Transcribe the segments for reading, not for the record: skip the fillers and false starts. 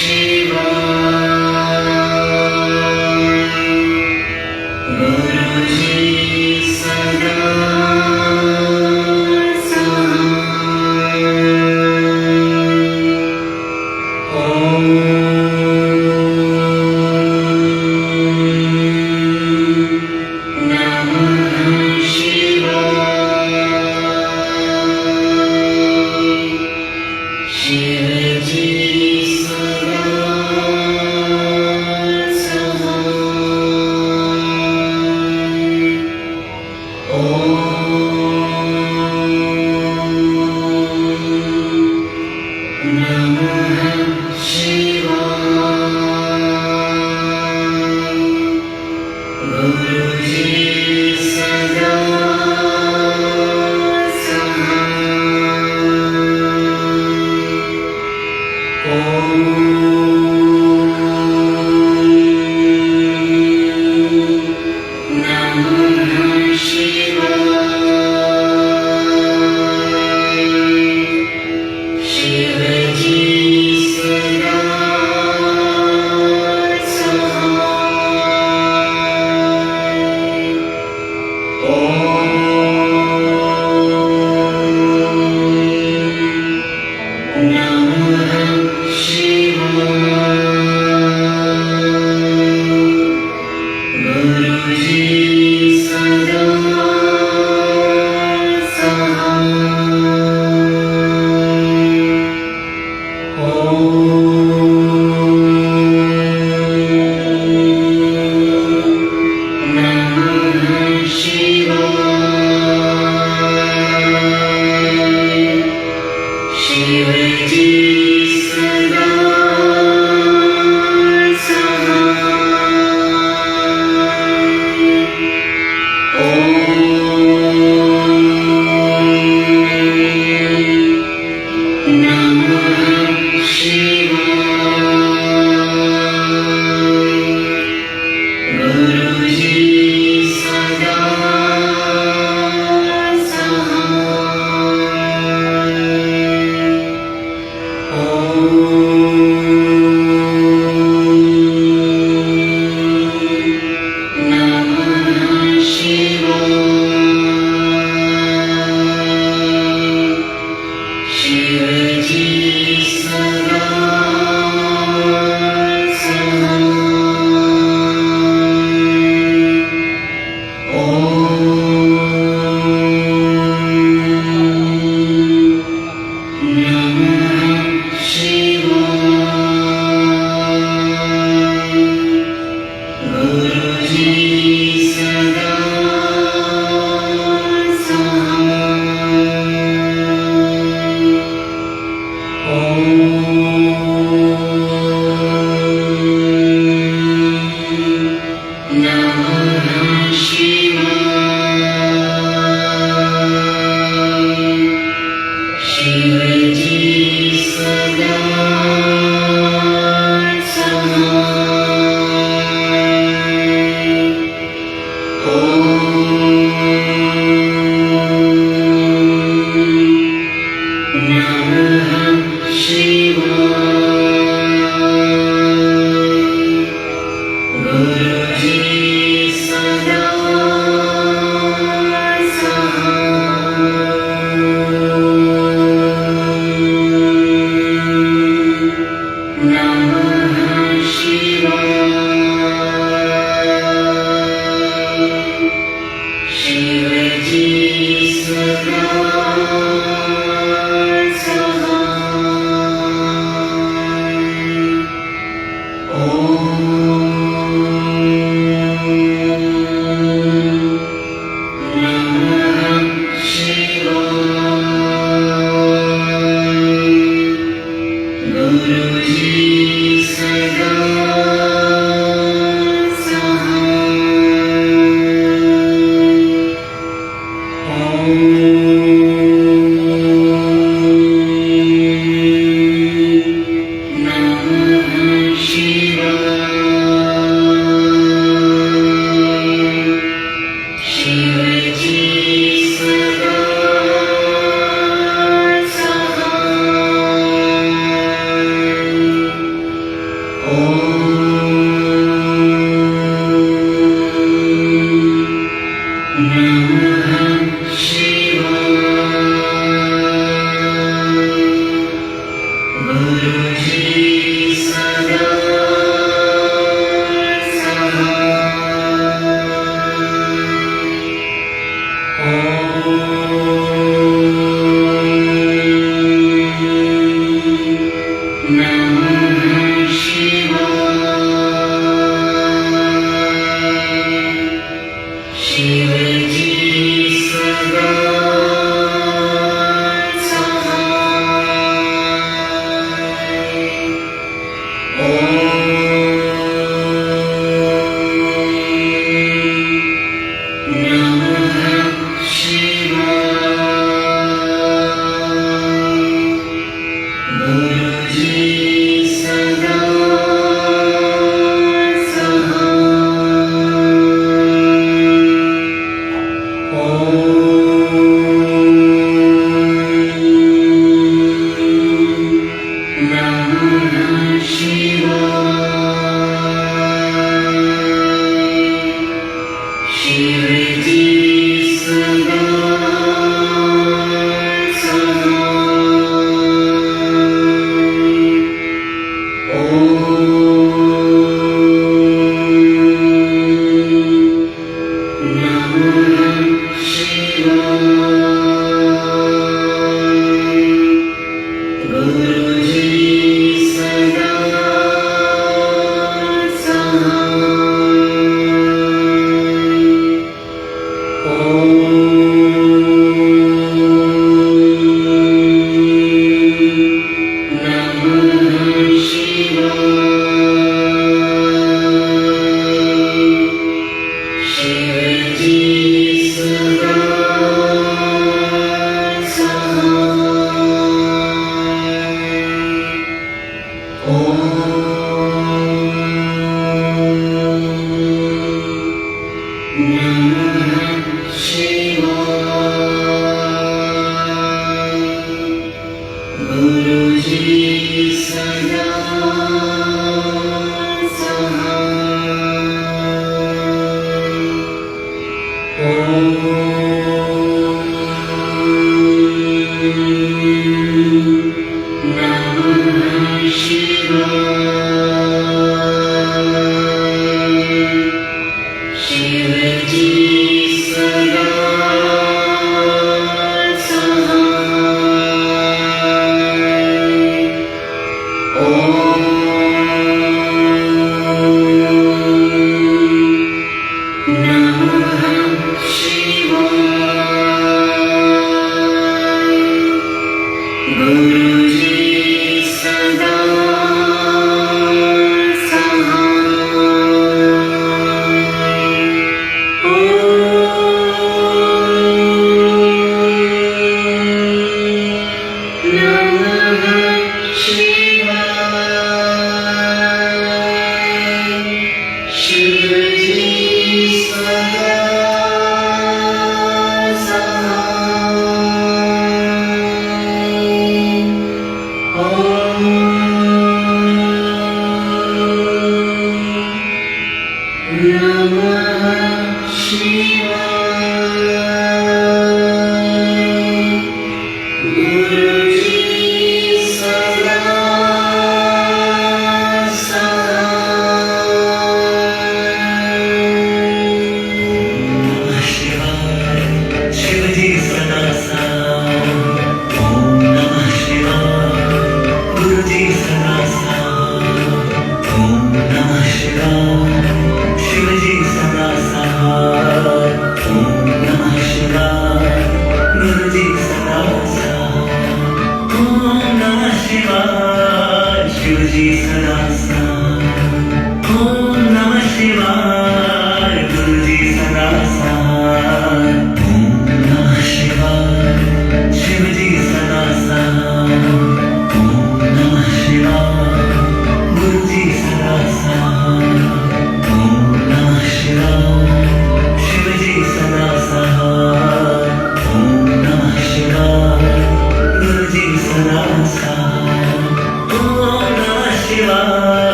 Shiva.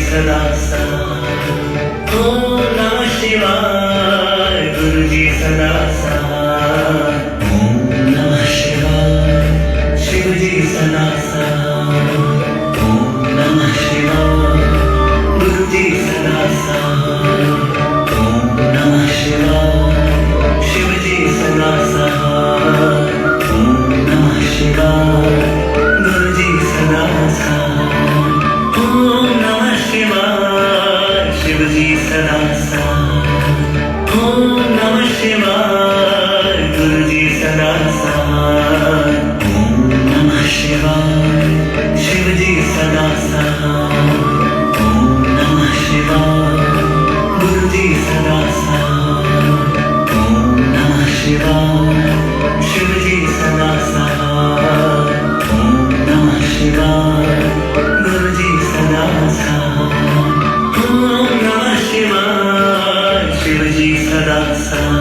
सदा साथ। ओम नमः शिवाय गुरु जी सदा साथ। ओम नमः शिवाय शिव जी सदा साथ। ओम नमः शिवाय गुरु जी सदा साथ। ओम नमः शिवाय शिव जी सदा साथ। ओम नमः शिवाय गुरु जी सदा साथ। ओम नमः शिवाय शिव जी सदा साथ। ओम नमः शिवाय गुरु जी सदा साथ। ओम नमः शिवाय शिव जी सदा साथ। ओम नमः शिवाय गुरु जी सदा साथ। ओम नमः शिवाय शिव जी सदा साथ। ओम नमः शिवाय गुरु जी सदा साथ। ओम नमः शिवाय शिव जी सदा साथ।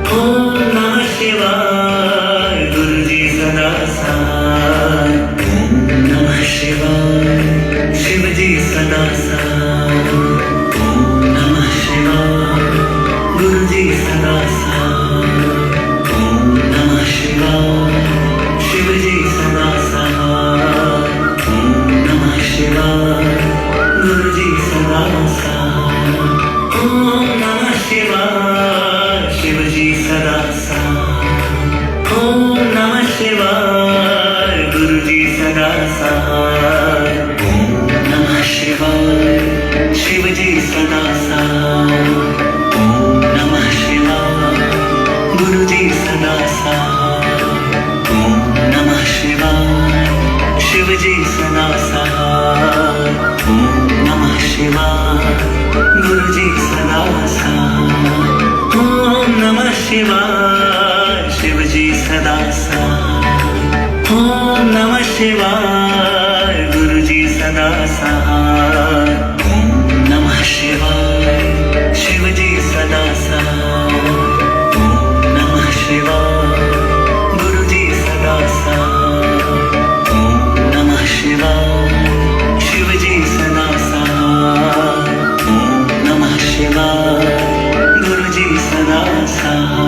ओम नमः शिवाय गुरु जी सदा साथ। ओम नमः शिवाय शिव जी सदा साथ। ओम नमः शिवाय गुरु जी सदा साथ। ओम नमः शिवाय शिव जी सदा साथ। ओम नमः शिवाय गुरु जी सदा साथ। ओम नमः शिवाय शिव जी सदा साथ। ओम नमः शिवाय गुरु जी सदा साथ। ओम नमः शिवाय शिव जी सदा साथ। ओम नमः शिवाय गुरु जी सदा साथ। ओम नमः शिवाय शिव जी सदा साथ। ओम नमः शिवाय गुरु जी सदा साथ। ओम नमः शिवाय शिव जी सदा साथ। ओम नमः शिवाय गुरु जी सदा साथ। ओम नमः शिवाय शिव जी सदा साथ। ओम नमः शिवाय गुरु जी सदा साथ। ओम नमः शिवाय शिव जी सदा साथ। ओम नमः शिवाय गुरु जी सदा साथ।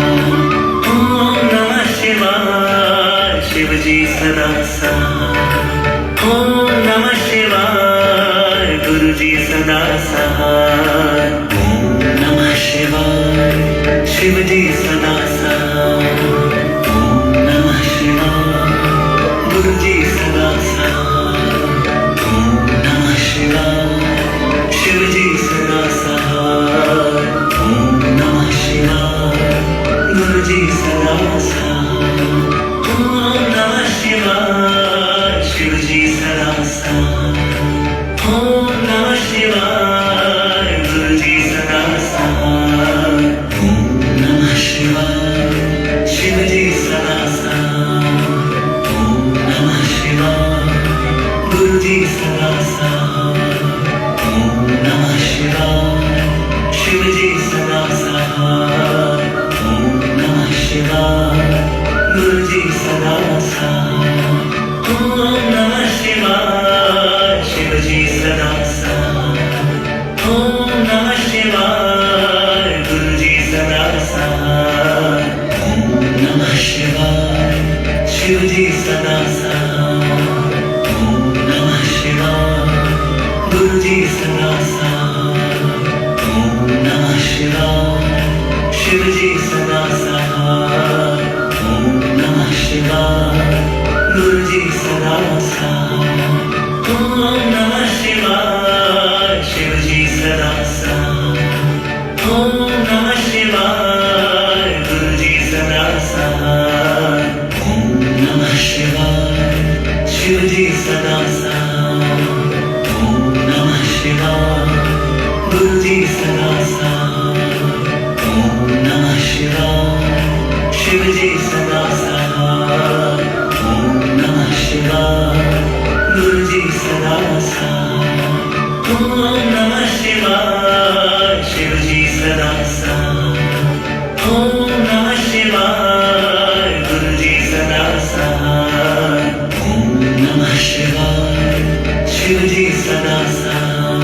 ओम नमः शिवाय शिव जी सदा साथ। ओम नमः शिवाय गुरु जी सदा साथ। ओम नमः शिवाय शिव जी सदा साथ। ओम नमः शिवाय गुरु जी सदा साथ। ओम नमः शिवाय शिव जी सदा साथ। ओम नमः शिवाय गुरु जी सदा साथ। ओम नमः शिवाय शिव जी सदा साथ। ओम नमः शिवाय गुरु जी सदा साथ। ओम नमः शिवाय शिव जी सदा साथ। ओम नमः शिवाय गुरु जी सदा साथ। ओम नमः शिवाय शिव जी सदा साथ। ओम नमः शिवाय गुरु जी सदा साथ। ओम नमः शिवाय शिव जी सदा साथ। ओम नमः शिवाय गुरु जी सदा साथ। ओम नमः शिवाय शिव जी सदा साथ। ओम नमः शिवाय गुरु जी सदा साथ। ओम नमः शिवाय शिव जी सदा साथ। ओम नमः शिवाय गुरु जी सदा साथ। ओम नमः शिवाय शिव जी सदा साथ। ओम नमः शिवाय गुरु जी सदा साथ। ओम नमः शिवाय शिव जी सदा साथ। ओम नमः शिवाय गुरु जी सदा साथ। ओम नमः शिवाय शिव जी सदा साथ। ओम नमः शिवाय गुरु जी सदा साथ। ओम नमः शिवाय शिव जी सदा साथ। ओम नमः शिवाय गुरु जी सदा साथ। ओम नमः शिवाय शिव जी सदा साथ।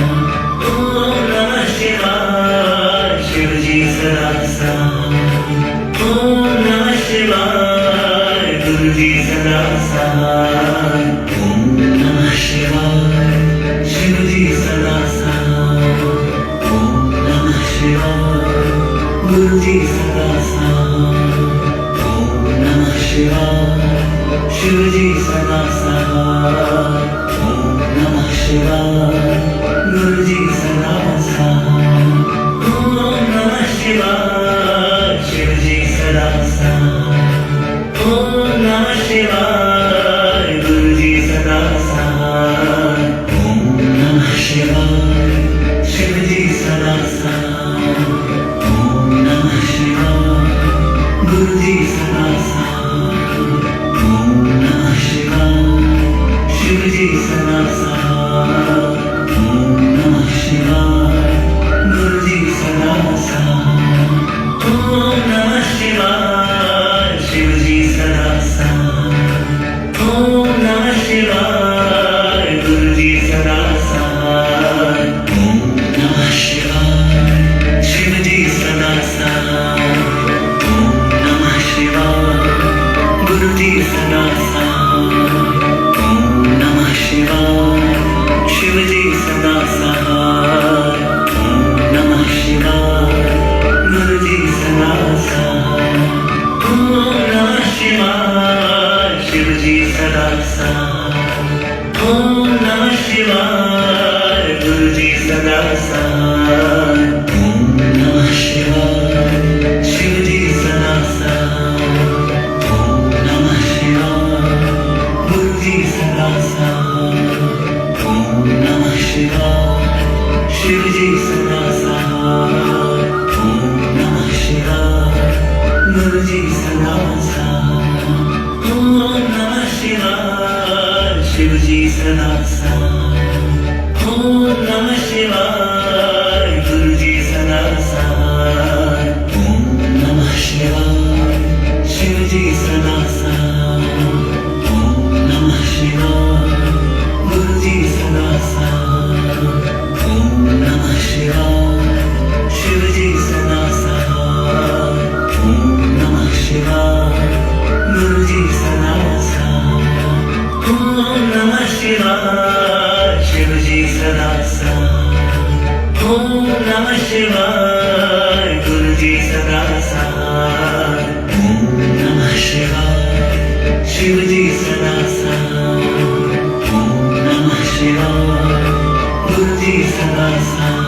ओम नमः शिवाय शिव जी सदा सहाय ओम नमः शिवाय गुरु जी सदा सहाय ओम नमः शिवाय शिव जी सदा सहाय ओम नमः शिवाय गुरु जी सदा सहाय ओम नमः शिवाय शिव जी सदा सहाय ओम नमः शिवाय गुरु जी सदा सहाय सदा साथ। ओम नमः शिवाय गुरु जी सदा साथ। ओम नमः शिवाय शिव जी सदा साथ। ओम नमः शिवाय गुरु जी सदा साथ। ओम नमः शिवाय शिव जी सदा साथ। ओम नमः शिवाय गुरु जी सदा साथ। ओम नमः शिवाय शिव जी सदा साथ। ओम नमः शिवाय गुरु जी सदा साथ। ओम नमः शिवाय शिव जी सदा साथ। ओम नमः शिवाय गुरु जी सदा साथ। ओम नमः शिवाय शिव जी सदा साथ। ओम नमः शिवाय गुरु जी सदा साथ। ओम नमः शिवाय शिव जी सदा साथ। ओम नमः शिवाय गुरु जी सदा साथ। ओम नमः शिवाय शिव जी सदा साथ। ओम नमः शिवाय गुरु जी सदा साथ। ओम नमः शिवाय शिव जी सदा साथ। ओम नमः शिवाय गुरु जी सदा साथ। ओम नमः शिवाय शिव जी सदा साथ। ओम नमः शिवाय गुरु जी सदा साथ। ओम नमः शिवाय शिव जी सदा साथ। ओम नमः शिवाय गुरु जी सदा साथ। ओम नमः शिवाय शिव जी सदा साथ। ओम नमः शिवाय गुरु जी सदा साथ।